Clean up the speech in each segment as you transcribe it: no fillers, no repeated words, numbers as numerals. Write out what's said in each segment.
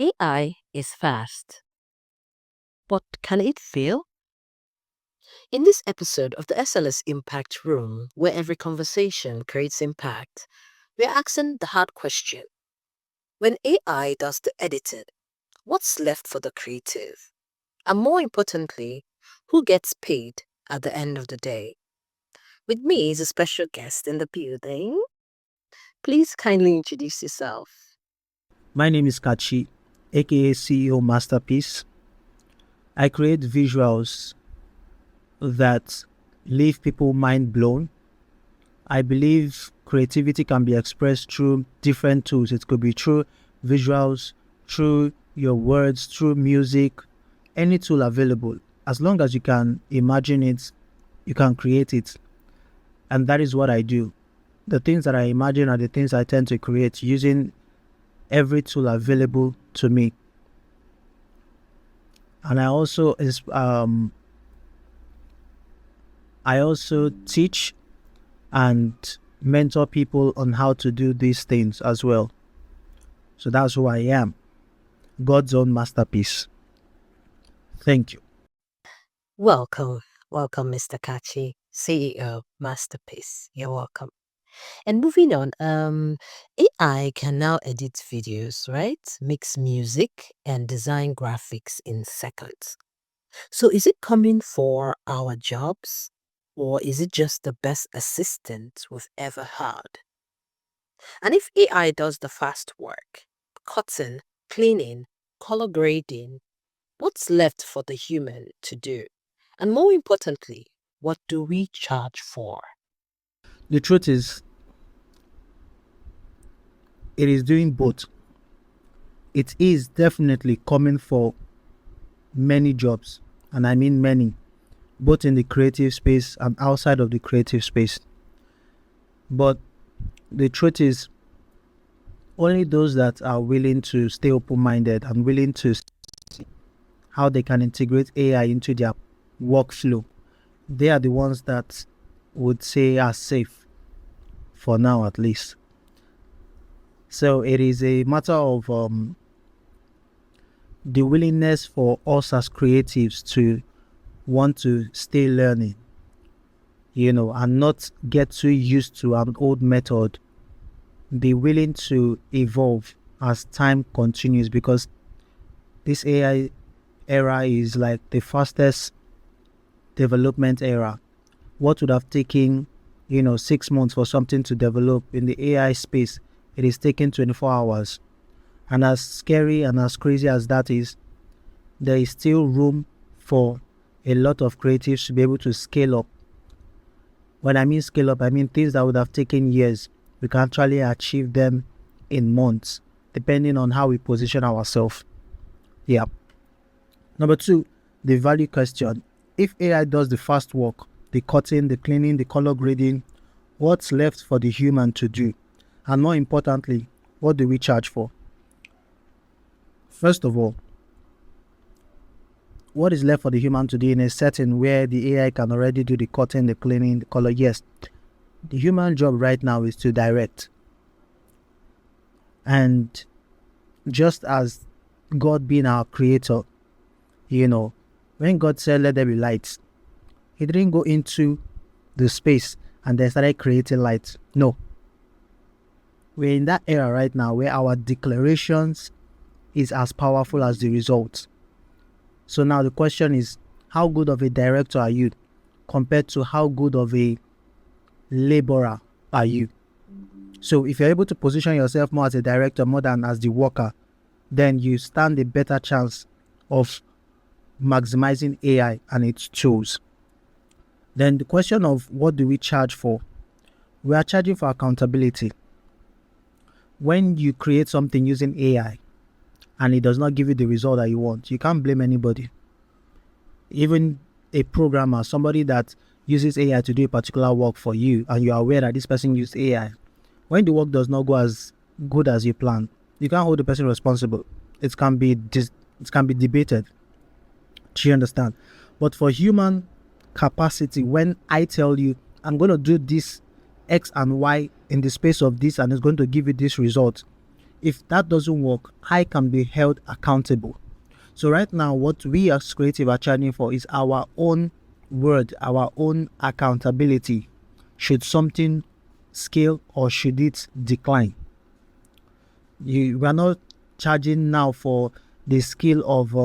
AI is fast, but can it fail? In this episode of the SLS Impact Room, where every conversation creates impact, we're asking the hard question. When AI does the editing, what's left for the creative? And more importantly, who gets paid at the end of the day? With me is a special guest in the building. Please kindly introduce yourself. My name is Kachi, aka CEO Masterpiece. I create visuals that leave people mind blown. I believe creativity can be expressed through different tools. It could be through visuals, through your words, through music, any tool available. As long as you can imagine it, you can create it. And that is what I do. The things that I imagine are the things I tend to create using every tool available to me. And I also teach and mentor people on how to do these things as well. So that's who I am, God's own masterpiece. Thank you. Welcome, Mr. Kachi, CEO Masterpiece. You're welcome. And moving on, AI can now edit videos, right? Mix music and design graphics in seconds. So is it coming for our jobs, or is it just the best assistant we've ever had? And if AI does the fast work, cutting, cleaning, color grading, what's left for the human to do? And more importantly, what do we charge for? The truth is, it is doing both. It is definitely coming for many jobs, and I mean many, both in the creative space and outside of the creative space. But the truth is, only those that are willing to stay open-minded and willing to see how they can integrate AI into their workflow, they are the ones that would say are safe, for now at least. So it is a matter of the willingness for us as creatives to want to stay learning, and not get too used to an old method. Be willing to evolve as time continues, because this AI era is like the fastest development era. What would have taken 6 months for something to develop in the AI space, it is taking 24 hours. And as scary and as crazy as that is, there is still room for a lot of creatives to be able to scale up. When I mean scale up, I mean things that would have taken years, we can actually achieve them in months, depending on how we position ourselves. Yeah. Number two, the value question. If AI does the fast work, the cutting, the cleaning, the color grading, what's left for the human to do? And more importantly, what do we charge for? First of all, what is left for the human to do in a setting where the AI can already do the cutting, the cleaning, the color? Yes, the human job right now is to direct. And just as God being our creator, when God said, let there be light, he didn't go into the space and then started creating light. No. We're in that era right now where our declarations is as powerful as the results. So now the question is, how good of a director are you compared to how good of a laborer are you? So if you're able to position yourself more as a director more than as the worker, then you stand a better chance of maximizing AI and its tools. Then the question of what do we charge for? We are charging for accountability. When you create something using AI and it does not give you the result that you want, you can't blame anybody. Even a programmer, somebody that uses AI to do a particular work for you, and you are aware that this person used AI, when the work does not go as good as you planned, you can't hold the person responsible. It can be debated. Do you understand? But for human capacity, when I tell you I'm going to do this X and Y in the space of this and it's going to give you this result, If that doesn't work, I can be held accountable. So right now, what we as creative are charging for is our own word, our own accountability. Should something scale or should it decline? We are not charging now for the skill of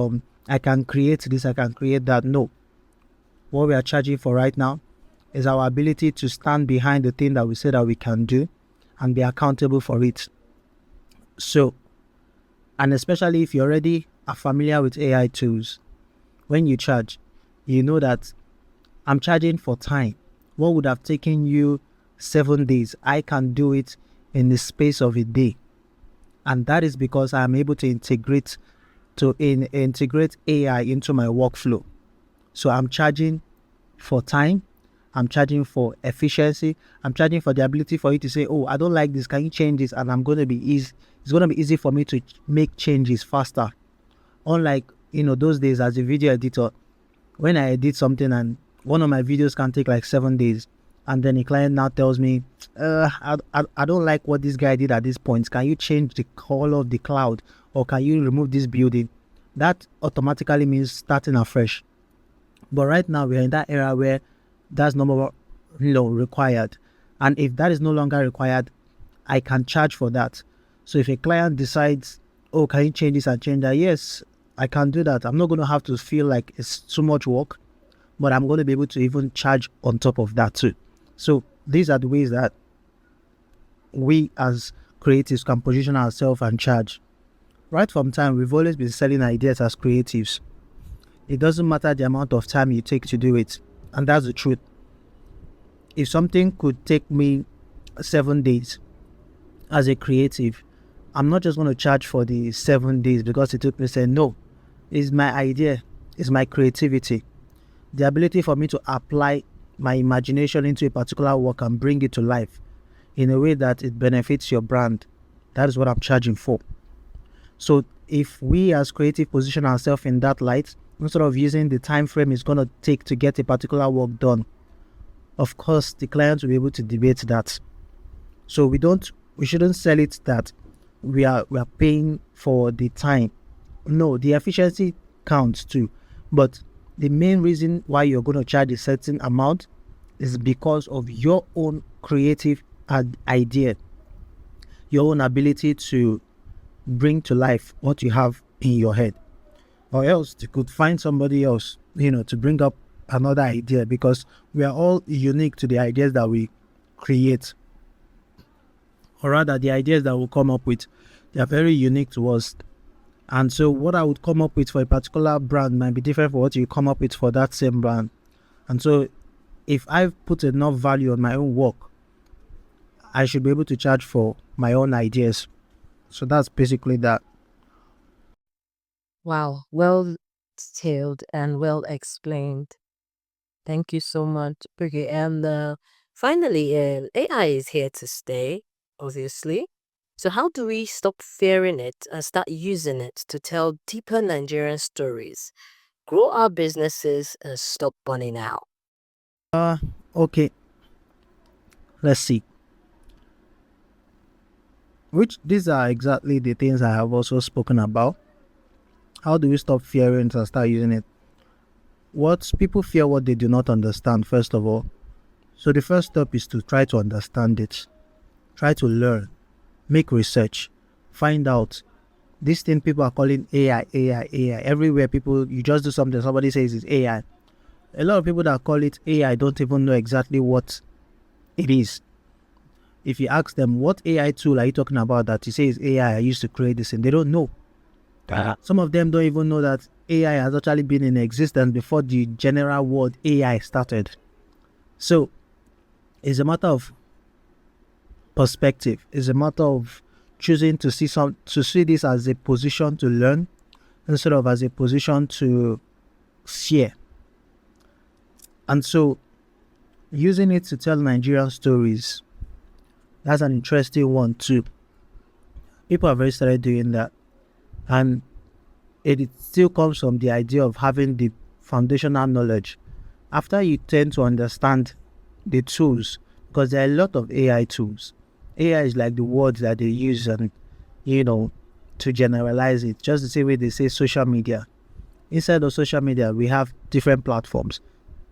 I can create this, I can create that. No. What we are charging for right now is our ability to stand behind the thing that we say that we can do and be accountable for it. So, and especially if you already are familiar with AI tools, when you charge, you know that I'm charging for time. What would have taken you 7 days, I can do it in the space of a day. And that is because I'm able to integrate AI into my workflow. So I'm charging for time, I'm charging for efficiency, I'm charging for the ability for you to say, oh, I don't like this, can you change this? And I'm going to be easy. It's going to be easy for me to make changes faster. Unlike, those days as a video editor, when I edit something and one of my videos can take like 7 days, and then a client now tells me, I don't like what this guy did at this point. Can you change the color of the cloud, or can you remove this building? That automatically means starting afresh. But right now we're in that era where that's no more required. And if that is no longer required, I can charge for that. So if a client decides, oh, can you change this and change that? Yes, I can do that. I'm not going to have to feel like it's too much work, but I'm going to be able to even charge on top of that too. So these are the ways that we as creatives can position ourselves and charge. Right from time, we've always been selling ideas as creatives. It doesn't matter the amount of time you take to do it. And that's the truth. If something could take me 7 days as a creative, I'm not just going to charge for the 7 days because it took me saying, no, it's my idea, it's my creativity. The ability for me to apply my imagination into a particular work and bring it to life in a way that it benefits your brand. That is what I'm charging for. So if we as creative position ourselves in that light, instead of using the time frame it's going to take to get a particular work done, of course the client will be able to debate that. So we shouldn't sell it that we are paying for the time. No, the efficiency counts too, but the main reason why you're going to charge a certain amount is because of your own creative idea, your own ability to bring to life what you have in your head. Or else you could find somebody else, to bring up another idea, because we are all unique to the ideas that we create. Or rather, the ideas that we'll come up with, they are very unique to us. And so what I would come up with for a particular brand might be different from what you come up with for that same brand. And so if I've put enough value on my own work, I should be able to charge for my own ideas. So that's basically that. Wow, well detailed and well explained. Thank you so much. Okay, and finally, AI is here to stay, obviously. So how do we stop fearing it and start using it to tell deeper Nigerian stories, grow our businesses, and stop burning out? Okay, let's see. These are exactly the things I have also spoken about. How do we stop fearing it and start using it? What people fear what they do not understand, first of all. So the first step is to try to understand it. Try to learn, make research, find out. This thing people are calling AI, AI, AI. Everywhere you just do something, somebody says it's AI. A lot of people that call it AI don't even know exactly what it is. If you ask them, what AI tool are you talking about that you say is AI, I used to create this, and they don't know. Some of them don't even know that AI has actually been in existence before the general word AI started. So it's a matter of perspective. It's a matter of choosing to see this as a position to learn instead of as a position to fear. And so using it to tell Nigerian stories, that's an interesting one too. People have already started doing that, and it still comes from the idea of having the foundational knowledge. After you tend to understand the tools, because there are a lot of AI tools. AI is like the words that they use, and you know, to generalize it, just the same way they say social media. Inside of social media, we have different platforms.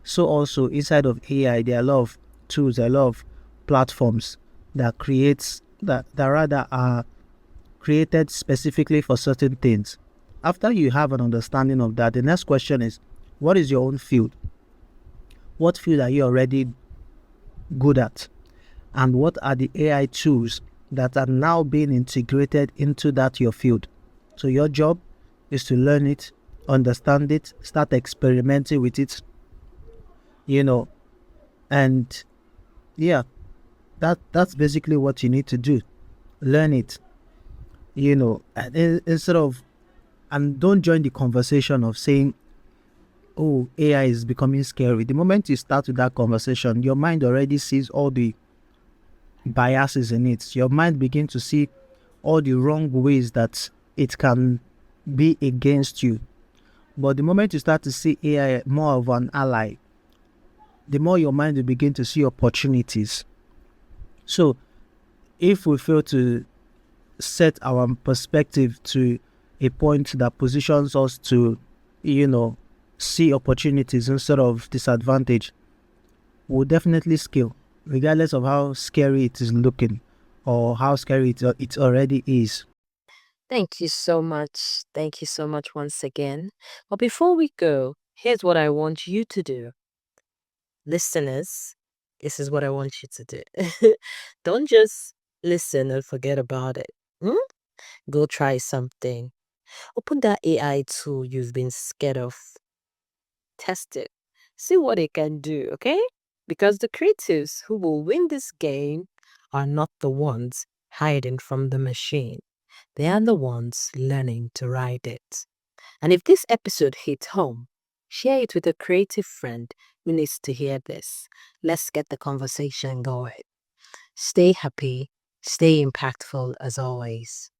So also inside of AI, there are a lot of tools, a lot of platforms that creates that rather are created specifically for certain things. After you have an understanding of that, the next question is, what is your own field? What field are you already good at? And what are the AI tools that are now being integrated into that your field? So your job is to learn it, understand it, start experimenting with it, you know, and yeah, that's basically what you need to do. Learn it, and instead of, and don't join the conversation of saying, oh, AI is becoming scary. The moment you start with that conversation, your mind already sees all the biases in it. Your mind begins to see all the wrong ways that it can be against you. But the moment you start to see AI more of an ally, the more your mind will begin to see opportunities. So if we fail to set our perspective to a point that positions us to, you know, see opportunities instead of disadvantage, we'll definitely scale, regardless of how scary it is looking or how scary it already is. Thank you so much. Thank you so much once again. But before we go, here's what I want you to do. Listeners, this is what I want you to do. Don't just listen and forget about it. Hmm? Go try something. Open that AI tool you've been scared of. Test it. See what it can do, okay? Because the creatives who will win this game are not the ones hiding from the machine. They are the ones learning to ride it. And if this episode hit home, share it with a creative friend who needs to hear this. Let's get the conversation going. Stay happy, stay impactful as always.